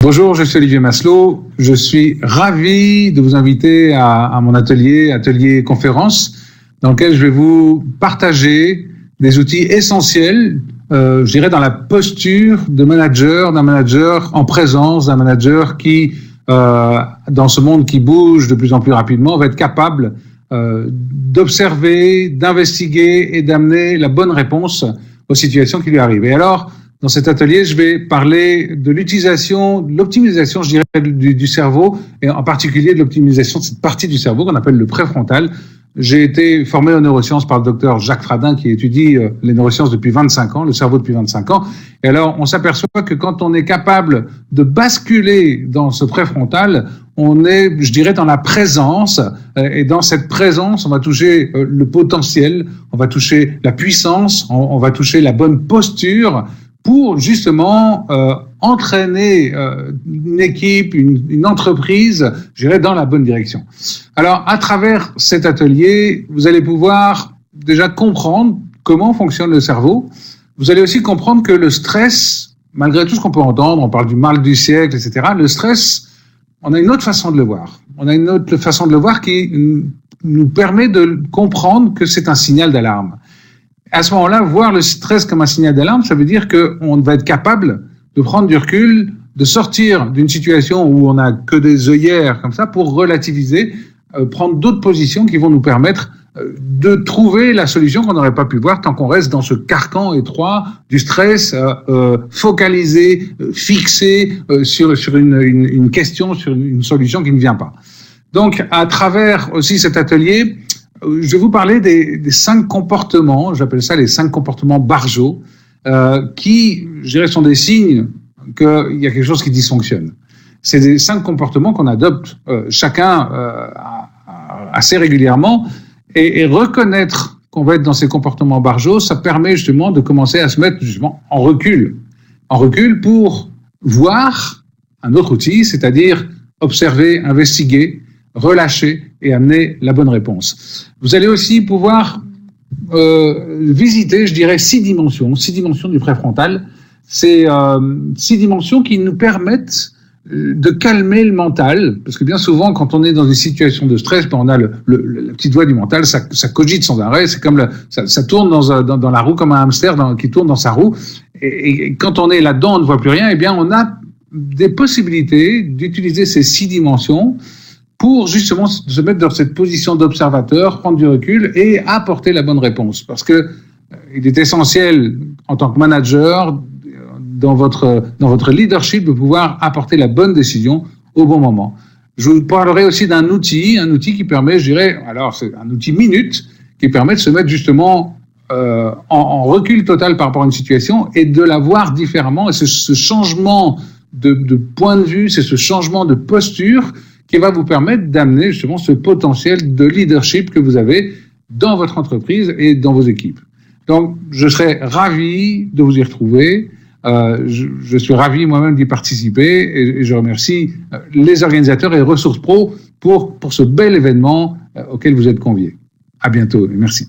Bonjour, je suis Olivier Masselot. Je suis ravi de vous inviter à mon atelier conférence, dans lequel je vais vous partager des outils essentiels, je dirais, dans la posture de manager, d'un manager en présence, d'un manager qui, dans ce monde qui bouge de plus en plus rapidement, va être capable d'observer, d'investiguer et d'amener la bonne réponse aux situations qui lui arrivent. Et alors, dans cet atelier, je vais parler de l'utilisation, de l'optimisation, je dirais, du cerveau, et en particulier de l'optimisation de cette partie du cerveau qu'on appelle le préfrontal. J'ai été formé aux neurosciences par le docteur Jacques Fradin, qui étudie les neurosciences depuis 25 ans, le cerveau depuis 25 ans. Et alors, on s'aperçoit que quand on est capable de basculer dans ce préfrontal, on est, je dirais, dans la présence. Et dans cette présence, on va toucher le potentiel, on va toucher la puissance, on va toucher la bonne posture, pour justement entraîner une équipe, une entreprise, je dirais, dans la bonne direction. Alors, à travers cet atelier, vous allez pouvoir déjà comprendre comment fonctionne le cerveau. Vous allez aussi comprendre que le stress, malgré tout ce qu'on peut entendre, on parle du mal du siècle, etc., le stress, on a une autre façon de le voir. On a une autre façon de le voir qui nous permet de comprendre que c'est un signal d'alarme. À ce moment-là, voir le stress comme un signal d'alarme, ça veut dire qu'on va être capable de prendre du recul, de sortir d'une situation où on n'a que des œillères comme ça pour relativiser, prendre d'autres positions qui vont nous permettre de trouver la solution qu'on n'aurait pas pu voir tant qu'on reste dans ce carcan étroit du stress, focalisé, fixé sur une question, sur une solution qui ne vient pas. Donc, à travers aussi cet atelier, je vais vous parler des 5 comportements, j'appelle ça les 5 comportements Barjot, qui, je dirais, sont des signes qu'il y a quelque chose qui dysfonctionne. C'est des 5 comportements qu'on adopte chacun assez régulièrement, et reconnaître qu'on va être dans ces comportements Barjot, ça permet justement de commencer à se mettre justement en recul pour voir un autre outil, c'est-à-dire observer, investiguer, relâcher et amener la bonne réponse. Vous allez aussi pouvoir visiter, je dirais, 6 dimensions du préfrontal. C'est 6 dimensions qui nous permettent de calmer le mental, parce que bien souvent, quand on est dans une situation de stress, on a la petite voix du mental, ça cogite sans arrêt, c'est comme ça tourne dans la roue comme un hamster qui tourne dans sa roue, et quand on est là-dedans, on ne voit plus rien, et bien on a des possibilités d'utiliser ces 6 dimensions pour justement se mettre dans cette position d'observateur, prendre du recul et apporter la bonne réponse. Parce que il est essentiel, en tant que manager, dans votre leadership, de pouvoir apporter la bonne décision au bon moment. Je vous parlerai aussi d'un outil qui permet, je dirais, alors c'est un outil minute, qui permet de se mettre justement en recul total par rapport à une situation et de la voir différemment. Et c'est ce changement de point de vue, c'est ce changement de posture qui va vous permettre d'amener justement ce potentiel de leadership que vous avez dans votre entreprise et dans vos équipes. Donc, je serais ravi de vous y retrouver. Je suis ravi moi-même d'y participer et je remercie les organisateurs et Ressources Pro pour ce bel événement auquel vous êtes conviés. À bientôt et merci.